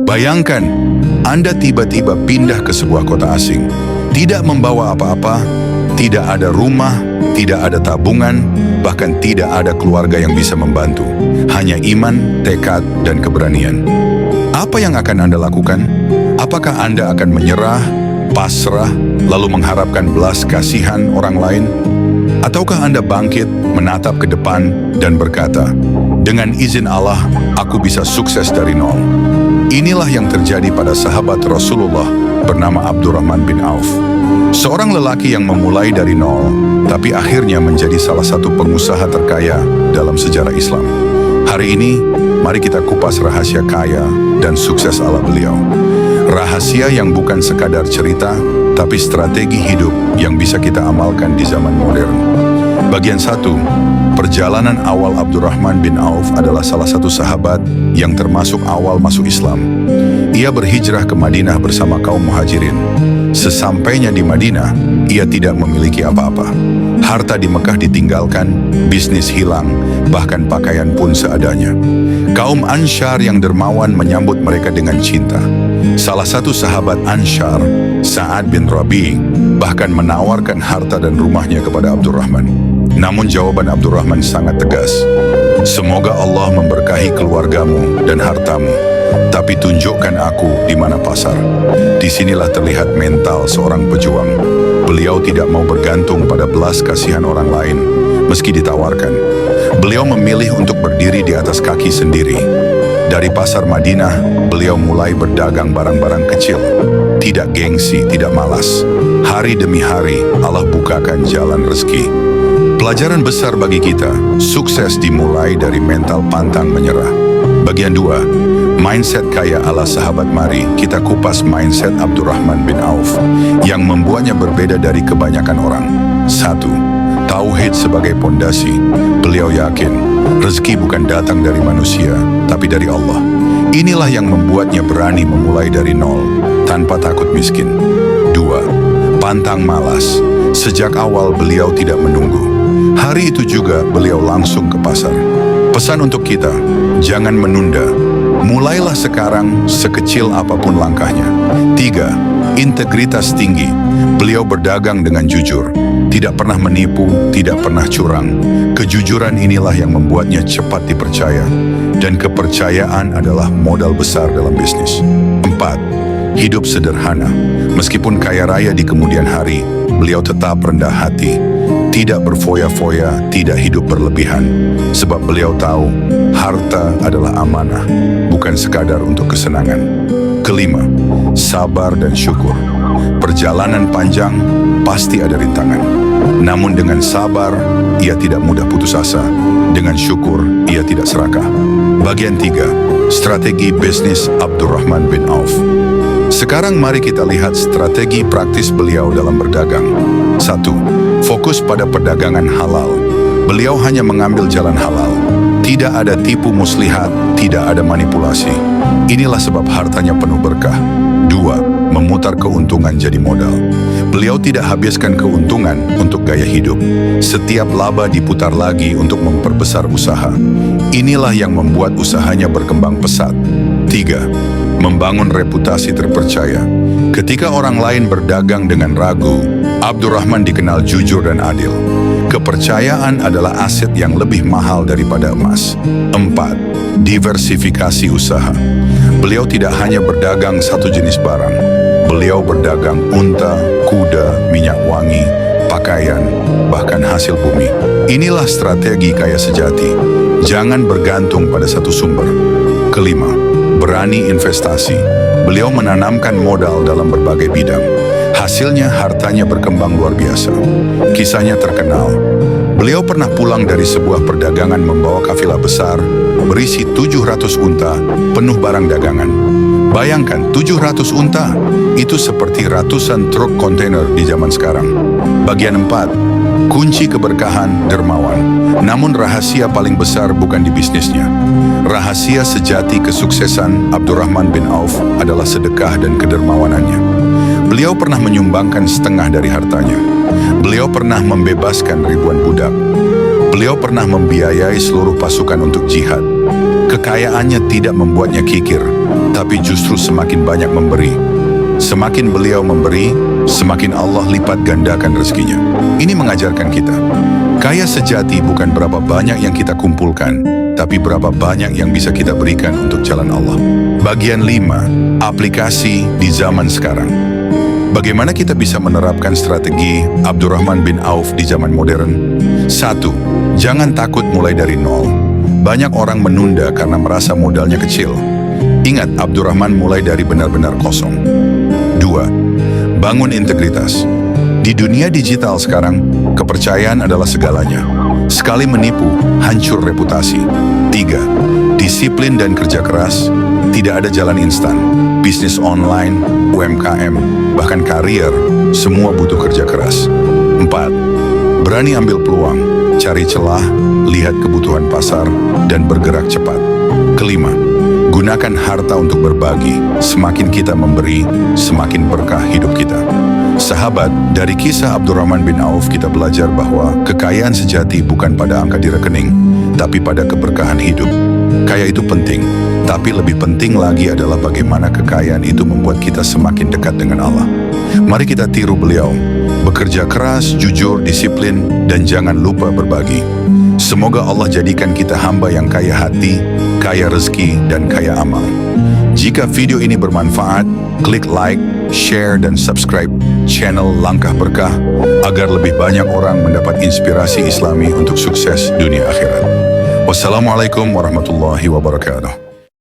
Bayangkan, Anda tiba-tiba pindah ke sebuah kota asing. Tidak membawa apa-apa, tidak ada rumah, tidak ada tabungan, bahkan tidak ada keluarga yang bisa membantu. Hanya iman, tekad, dan keberanian. Apa yang akan Anda lakukan? Apakah Anda akan menyerah, pasrah, lalu mengharapkan belas kasihan orang lain? Ataukah Anda bangkit, menatap ke depan, dan berkata, dengan izin Allah, aku bisa sukses dari nol. Inilah yang terjadi pada sahabat Rasulullah bernama Abdurrahman bin Auf. Seorang lelaki yang memulai dari nol, tapi akhirnya menjadi salah satu pengusaha terkaya dalam sejarah Islam. Hari ini, mari kita kupas rahasia kaya dan sukses ala beliau. Rahasia yang bukan sekadar cerita, tapi strategi hidup yang bisa kita amalkan di zaman modern. Bagian 1, perjalanan awal Abdurrahman bin Auf adalah salah satu sahabat yang termasuk awal masuk Islam. Ia berhijrah ke Madinah bersama kaum muhajirin. Sesampainya di Madinah, ia tidak memiliki apa-apa. Harta di Mekah ditinggalkan, bisnis hilang, bahkan pakaian pun seadanya. Kaum Ansyar yang dermawan menyambut mereka dengan cinta. Salah satu sahabat Ansyar, Sa'ad bin Rabi', bahkan menawarkan harta dan rumahnya kepada Abdurrahman. Namun jawaban Abdurrahman sangat tegas. Semoga Allah memberkahi keluargamu dan hartamu, tapi tunjukkan aku di mana pasar. Disinilah terlihat mental seorang pejuang. Beliau tidak mau bergantung pada belas kasihan orang lain, meski ditawarkan. Beliau memilih untuk berdiri di atas kaki sendiri. Dari pasar Madinah, beliau mulai berdagang barang-barang kecil. Tidak gengsi, tidak malas. Hari demi hari, Allah bukakan jalan rezeki. Pelajaran besar bagi kita, sukses dimulai dari mental pantang menyerah. Bagian 2, mindset kaya ala sahabat. Mari kita kupas mindset Abdurrahman bin Auf yang membuatnya berbeda dari kebanyakan orang. 1. Tauhid sebagai pondasi. Beliau yakin, rezeki bukan datang dari manusia, tapi dari Allah. Inilah yang membuatnya berani memulai dari nol, tanpa takut miskin. 2. Pantang malas. Sejak awal beliau tidak menunggu. Hari itu juga beliau langsung ke pasar. Pesan untuk kita, jangan menunda. Mulailah sekarang, sekecil apapun langkahnya. 3. Integritas tinggi. Beliau berdagang dengan jujur. Tidak pernah menipu, tidak pernah curang. Kejujuran inilah yang membuatnya cepat dipercaya. Dan kepercayaan adalah modal besar dalam bisnis. 4. Hidup sederhana. Meskipun kaya raya di kemudian hari, beliau tetap rendah hati. Tidak berfoya-foya, tidak hidup berlebihan. Sebab beliau tahu, harta adalah amanah, bukan sekadar untuk kesenangan. 5. Sabar dan syukur. Perjalanan panjang, pasti ada rintangan. Namun dengan sabar, ia tidak mudah putus asa. Dengan syukur, ia tidak serakah. Bagian 3. Strategi bisnis Abdurrahman bin Auf. Sekarang mari kita lihat strategi praktis beliau dalam berdagang. 1. Fokus pada perdagangan halal. Beliau hanya mengambil jalan halal. Tidak ada tipu muslihat, tidak ada manipulasi. Inilah sebab hartanya penuh berkah. 2. Memutar keuntungan jadi modal. Beliau tidak habiskan keuntungan untuk gaya hidup. Setiap laba diputar lagi untuk memperbesar usaha. Inilah yang membuat usahanya berkembang pesat. 3. Membangun reputasi terpercaya. Ketika orang lain berdagang dengan ragu, Abdurrahman dikenal jujur dan adil. Kepercayaan adalah aset yang lebih mahal daripada emas. 4. Diversifikasi usaha. Beliau tidak hanya berdagang satu jenis barang. Beliau berdagang unta, kuda, minyak wangi, pakaian, bahkan hasil bumi. Inilah strategi kaya sejati. Jangan bergantung pada satu sumber. 5. Berani investasi. Beliau menanamkan modal dalam berbagai bidang. Hasilnya hartanya berkembang luar biasa. Kisahnya terkenal. Beliau pernah pulang dari sebuah perdagangan membawa kafilah besar berisi 700 unta penuh barang dagangan. Bayangkan 700 unta, itu seperti ratusan truk kontainer di zaman sekarang. Bagian 4, kunci keberkahan dermawan. Namun rahasia paling besar bukan di bisnisnya. Rahasia sejati kesuksesan Abdurrahman bin Auf adalah sedekah dan kedermawanannya. Beliau pernah menyumbangkan setengah dari hartanya. Beliau pernah membebaskan ribuan budak. Beliau pernah membiayai seluruh pasukan untuk jihad. Kekayaannya tidak membuatnya kikir, tapi justru semakin banyak memberi. Semakin beliau memberi, semakin Allah lipat gandakan rezekinya. Ini mengajarkan kita, kaya sejati bukan berapa banyak yang kita kumpulkan, tapi berapa banyak yang bisa kita berikan untuk jalan Allah. Bagian 5, aplikasi di zaman sekarang. Bagaimana kita bisa menerapkan strategi Abdurrahman bin Auf di zaman modern? 1. Jangan takut mulai dari nol. Banyak orang menunda karena merasa modalnya kecil. Ingat, Abdurrahman mulai dari benar-benar kosong. 2. Bangun integritas. Di dunia digital sekarang, kepercayaan adalah segalanya. Sekali menipu, hancur reputasi. 3. Disiplin dan kerja keras. Tidak ada jalan instan. Bisnis online, UMKM, bahkan karier, semua butuh kerja keras. 4. Berani ambil peluang, cari celah, lihat kebutuhan pasar, dan bergerak cepat. 5. Gunakan harta untuk berbagi. Semakin kita memberi, semakin berkah hidup kita. Sahabat, dari kisah Abdurrahman bin Auf kita belajar bahwa kekayaan sejati bukan pada angka di rekening, tapi pada keberkahan hidup. Kaya itu penting, tapi lebih penting lagi adalah bagaimana kekayaan itu membuat kita semakin dekat dengan Allah. Mari kita tiru beliau. Bekerja keras, jujur, disiplin, dan jangan lupa berbagi. Semoga Allah jadikan kita hamba yang kaya hati, kaya rezeki, dan kaya amal. Jika video ini bermanfaat, klik like, share, dan subscribe channel Langkah Berkah agar lebih banyak orang mendapat inspirasi Islami untuk sukses dunia akhirat. Wassalamualaikum warahmatullahi wabarakatuh.